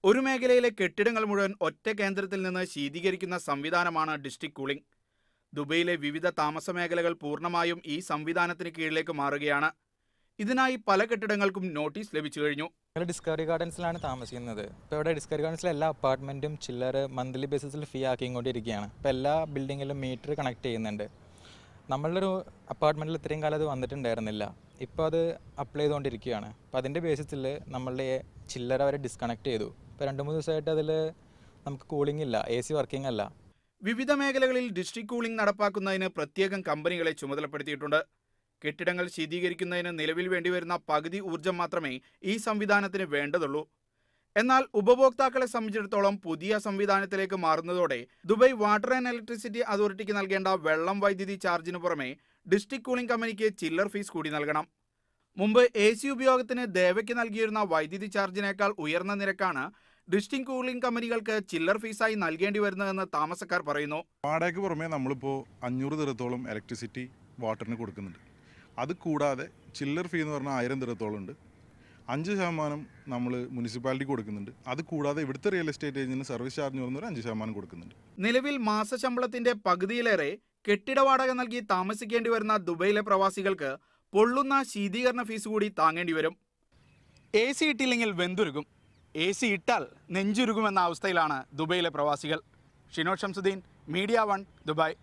ഒരു മേഖലയിലെ കെട്ടിടങ്ങൾ മുഴുവൻ ഒറ്റ കേന്ദ്രത്തിൽ നിന്ന് ശീതീകരിക്കുന്ന സംവിധാനമാണ് ഡിസ്ട്രിക്ട് കൂളിംഗ്. ദുബൈയിലെ വിവിധ താമസ മേഖലകൾ പൂർണ്ണമായും ഈ സംവിധാനത്തിന് കീഴിലേക്ക് മാറുകയാണ്. ഇതിനായി പല കെട്ടിടങ്ങൾക്കും നോട്ടീസ് ലഭിച്ചു കഴിഞ്ഞു. ഡിസ്കവറി ഗാർഡൻസിലാണ് താമസിക്കുന്നത്. ഇപ്പോൾ ഇവിടെ ഡിസ്കവറി ഗാർഡൻസിലെ എല്ലാ അപ്പാർട്ട്മെൻറ്റും ചില്ലർ മന്ത്ലി ബേസിസിൽ ഫീ ആക്കിക്കൊണ്ടിരിക്കുകയാണ്. ഇപ്പോൾ എല്ലാ ബിൽഡിങ്ങിലും മീറ്റർ കണക്ട് ചെയ്യുന്നുണ്ട്. നമ്മളൊരു അപ്പാർട്ട്മെൻറ്റിൽ ഇത്രയും കാലം അത് വന്നിട്ടുണ്ടായിരുന്നില്ല. ഇപ്പോൾ അത് അപ്ലൈ ചെയ്തുകൊണ്ടിരിക്കുകയാണ്. അപ്പോൾ അതിൻ്റെ ബേസിസിൽ നമ്മളുടെ ചില്ലർ അവരെ ഡിസ്കണക്ട് ചെയ്തു. ഇപ്പോൾ 2-3 ദിവസമായിട്ട് അതിൽ നമുക്ക് കൂളിംഗ് ഇല്ല, AC വർക്കിംഗ് അല്ല. വിവിധ മേഖലകളിൽ ഡിസ്ട്രിക്ട് കൂളിംഗ് നടപ്പാക്കുന്നതിന് പ്രത്യേകം കമ്പനികളെ ചുമതലപ്പെടുത്തിയിട്ടുണ്ട്. കെട്ടിടങ്ങൾ ശീതീകരിക്കുന്നതിന് നിലവിൽ വേണ്ടിവരുന്ന പകുതി ഊർജം മാത്രമേ ഈ സംവിധാനത്തിന് വേണ്ടതുള്ളൂ. എന്നാൽ ഉപഭോക്താക്കളെ സംബന്ധിച്ചിടത്തോളം പുതിയ സംവിധാനത്തിലേക്ക് മാറുന്നതോടെ ദുബായ് വാട്ടർ ആൻഡ് ഇലക്ട്രിസിറ്റി അതോറിറ്റിക്ക് നൽകേണ്ട വെള്ളം വൈദ്യുതി ചാർജിന് പുറമെ ഡിസ്ട്രിക്ട് കൂളിംഗ് കമ്പനിക്ക് ചില്ലർ ഫീസ് കൂടി നൽകണം. മുമ്പ് AC ഉപയോഗത്തിന് ദേവയ്ക്ക് നൽകിയിരുന്ന വൈദ്യുതി ചാർജിനേക്കാൾ ഉയർന്ന നിരക്കാണ് ഡിസ്ട്രിക്ട് കൂളിംഗ് കമ്പനികൾക്ക് ചില്ലർ ഫീസായി നൽകേണ്ടി വരുന്നതെന്ന് താമസക്കാർ പറയുന്നു. വാടകയ്ക്ക് പുറമെ നമ്മളിപ്പോൾ 500 ദിറത്തോളം ഇലക്ട്രിസിറ്റി വാട്ടറിന് കൊടുക്കുന്നുണ്ട്. അത് കൂടാതെ ചില്ലർ ഫീ എന്ന് പറഞ്ഞാൽ 1000 ദിറത്തോളം ഉണ്ട്. 5% നമ്മൾ മുനിസിപ്പാലിറ്റി കൊടുക്കുന്നുണ്ട്. അത് കൂടാതെ ഇവിടുത്തെ റിയൽ എസ്റ്റേറ്റ് ഏജന്റിന് സർവീസ് ചാർജ് പറഞ്ഞൊരു 5% കൊടുക്കുന്നുണ്ട്. നിലവിൽ മാസശമ്പളത്തിന്റെ പകുതിയിലേറെ കെട്ടിട വാടക നൽകി താമസിക്കേണ്ടി വരുന്ന ദുബൈയിലെ പ്രവാസികൾക്ക് പൊള്ളുന്ന ശീതീകരണ ഫീസ് കൂടി താങ്ങേണ്ടി വരും. AC ഇട്ടില്ലെങ്കിൽ വെന്തുരുകും, AC ഇട്ടാൽ നെഞ്ചുരുകുമെന്ന അവസ്ഥയിലാണ് ദുബൈയിലെ പ്രവാസികൾ. Shino Shamsuddin, media 1, Dubai.